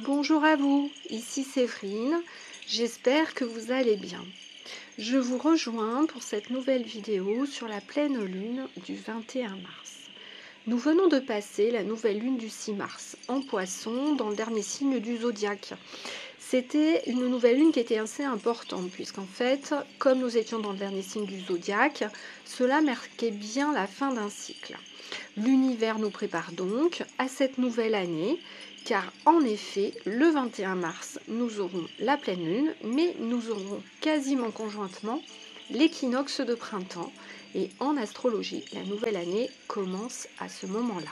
Bonjour à vous, ici Séverine, j'espère que vous allez bien. Je vous rejoins pour cette nouvelle vidéo sur la pleine lune du 21 mars. Nous venons de passer la nouvelle lune du 6 mars en Poisson dans le dernier signe du zodiaque. C'était une nouvelle lune qui était assez importante puisqu'en fait, comme nous étions dans le dernier signe du zodiaque, cela marquait bien la fin d'un cycle. L'univers nous prépare donc à cette nouvelle année, car en effet, le 21 mars, nous aurons la pleine lune, mais nous aurons quasiment conjointement l'équinoxe de printemps. Et en astrologie, la nouvelle année commence à ce moment-là.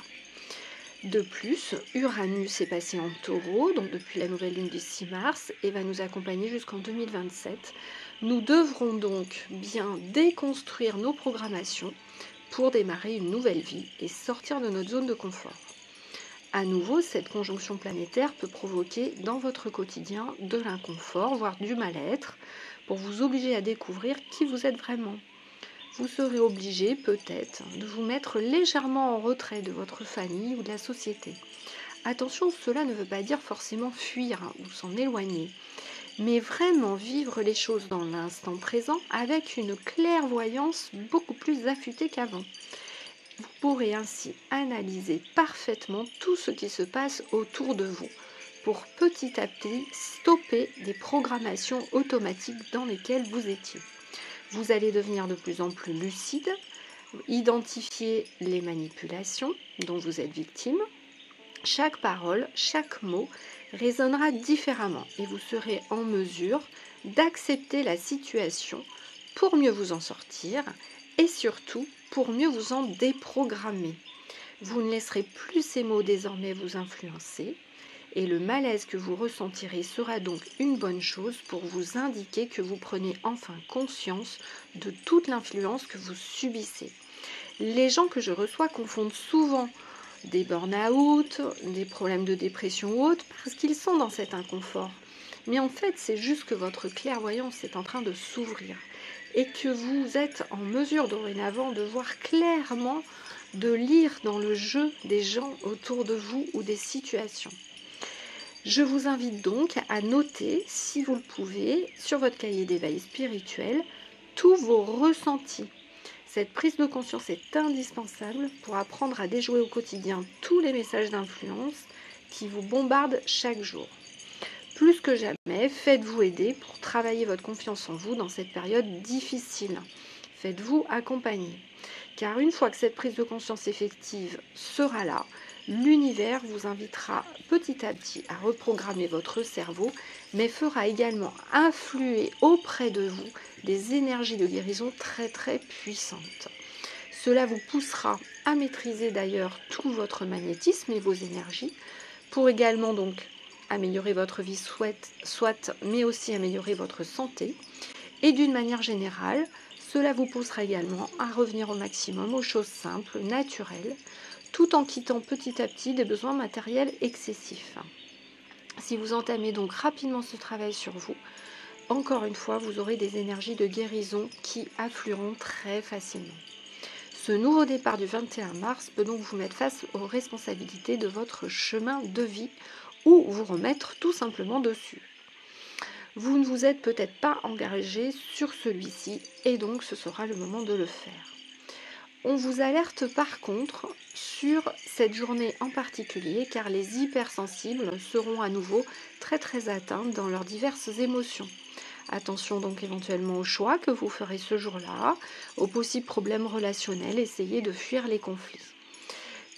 De plus, Uranus est passé en taureau, donc depuis la nouvelle lune du 6 mars, et va nous accompagner jusqu'en 2027. Nous devrons donc bien déconstruire nos programmations pour démarrer une nouvelle vie et sortir de notre zone de confort. À nouveau, cette conjonction planétaire peut provoquer dans votre quotidien de l'inconfort, voire du mal-être, pour vous obliger à découvrir qui vous êtes vraiment. Vous serez obligé peut-être de vous mettre légèrement en retrait de votre famille ou de la société. Attention, cela ne veut pas dire forcément fuir ou s'en éloigner, mais vraiment vivre les choses dans l'instant présent avec une clairvoyance beaucoup plus affûtée qu'avant. Vous pourrez ainsi analyser parfaitement tout ce qui se passe autour de vous pour petit à petit stopper des programmations automatiques dans lesquelles vous étiez. Vous allez devenir de plus en plus lucide, identifier les manipulations dont vous êtes victime. Chaque parole, chaque mot résonnera différemment et vous serez en mesure d'accepter la situation pour mieux vous en sortir et surtout pour mieux vous en déprogrammer. Vous ne laisserez plus ces mots désormais vous influencer et le malaise que vous ressentirez sera donc une bonne chose pour vous indiquer que vous prenez enfin conscience de toute l'influence que vous subissez. Les gens que je reçois confondent souvent des burn-out, des problèmes de dépression ou autres, parce qu'ils sont dans cet inconfort. Mais en fait, c'est juste que votre clairvoyance est en train de s'ouvrir et que vous êtes en mesure dorénavant de voir clairement, de lire dans le jeu des gens autour de vous ou des situations. Je vous invite donc à noter, si vous le pouvez, sur votre cahier d'éveil spirituel, tous vos ressentis. Cette prise de conscience est indispensable pour apprendre à déjouer au quotidien tous les messages d'influence qui vous bombardent chaque jour. Plus que jamais, faites-vous aider pour travailler votre confiance en vous dans cette période difficile. Faites-vous accompagner. Car une fois que cette prise de conscience effective sera là, l'univers vous invitera petit à petit à reprogrammer votre cerveau, mais fera également influer auprès de vous des énergies de guérison très très puissantes. Cela vous poussera à maîtriser d'ailleurs tout votre magnétisme et vos énergies, pour également donc améliorer votre vie soit mais aussi améliorer votre santé. Et d'une manière générale, cela vous poussera également à revenir au maximum aux choses simples, naturelles, tout en quittant petit à petit des besoins matériels excessifs. Si vous entamez donc rapidement ce travail sur vous, encore une fois, vous aurez des énergies de guérison qui afflueront très facilement. Ce nouveau départ du 21 mars peut donc vous mettre face aux responsabilités de votre chemin de vie ou vous remettre tout simplement dessus. Vous ne vous êtes peut-être pas engagé sur celui-ci et donc ce sera le moment de le faire. On vous alerte par contre sur cette journée en particulier car les hypersensibles seront à nouveau très très atteints dans leurs diverses émotions. Attention donc éventuellement aux choix que vous ferez ce jour-là, aux possibles problèmes relationnels, essayez de fuir les conflits.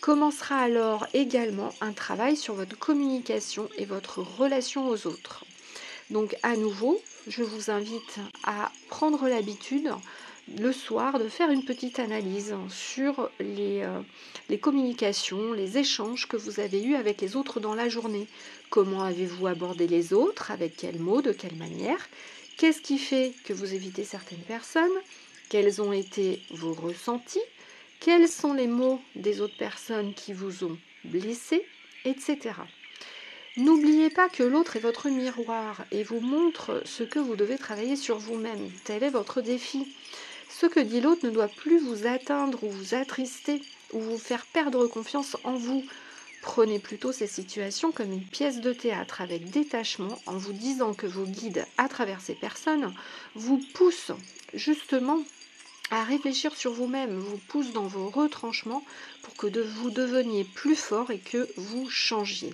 Commencera alors également un travail sur votre communication et votre relation aux autres. Donc à nouveau, je vous invite à prendre l'habitude le soir de faire une petite analyse sur les communications, les échanges que vous avez eus avec les autres dans la journée. Comment avez-vous abordé les autres? Avec quels mots? De quelle manière? Qu'est-ce qui fait que vous évitez certaines personnes? Quels ont été vos ressentis? Quels sont les mots des autres personnes qui vous ont blessé? Etc. N'oubliez pas que l'autre est votre miroir et vous montre ce que vous devez travailler sur vous-même. Tel est votre défi. Ce que dit l'autre ne doit plus vous atteindre ou vous attrister ou vous faire perdre confiance en vous. Prenez plutôt ces situations comme une pièce de théâtre avec détachement en vous disant que vos guides, à travers ces personnes, vous poussent justement à réfléchir sur vous-même, vous poussent dans vos retranchements pour que vous deveniez plus fort et que vous changiez.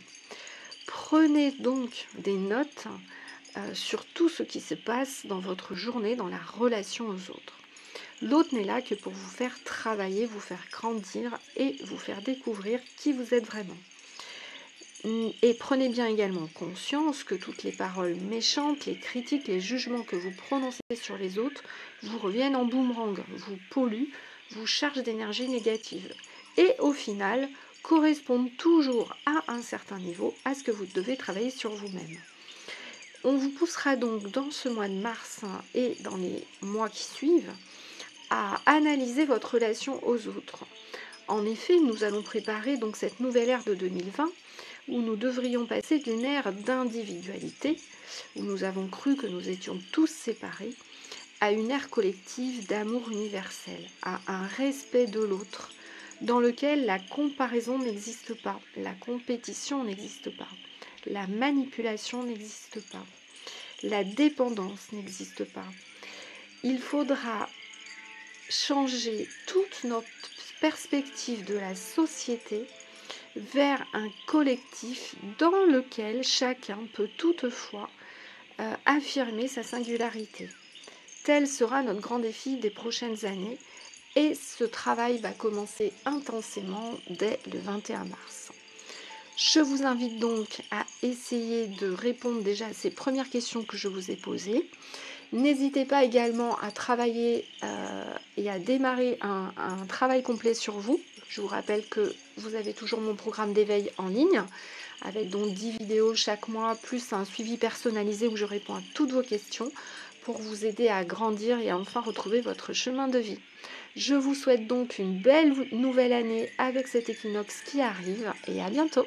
Prenez donc des notes sur tout ce qui se passe dans votre journée, dans la relation aux autres. L'autre n'est là que pour vous faire travailler, vous faire grandir et vous faire découvrir qui vous êtes vraiment. Et prenez bien également conscience que toutes les paroles méchantes, les critiques, les jugements que vous prononcez sur les autres vous reviennent en boomerang, vous polluent, vous chargent d'énergie négative. Et au final, correspondent toujours à un certain niveau à ce que vous devez travailler sur vous-même. On vous poussera donc dans ce mois de mars et dans les mois qui suivent à analyser votre relation aux autres. En effet, nous allons préparer donc cette nouvelle ère de 2020 où nous devrions passer d'une ère d'individualité, où nous avons cru que nous étions tous séparés, à une ère collective d'amour universel, à un respect de l'autre, dans lequel la comparaison n'existe pas, la compétition n'existe pas, la manipulation n'existe pas, la dépendance n'existe pas. Il faudra changer toute notre perspective de la société vers un collectif dans lequel chacun peut toutefois affirmer sa singularité. Tel sera notre grand défi des prochaines années et ce travail va commencer intensément dès le 21 mars. Je vous invite donc à essayer de répondre déjà à ces premières questions que je vous ai posées. N'hésitez pas également à travailler et à démarrer un travail complet sur vous. Je vous rappelle que vous avez toujours mon programme d'éveil en ligne, avec donc 10 vidéos chaque mois, plus un suivi personnalisé où je réponds à toutes vos questions pour vous aider à grandir et à enfin retrouver votre chemin de vie. Je vous souhaite donc une belle nouvelle année avec cet équinoxe qui arrive et à bientôt.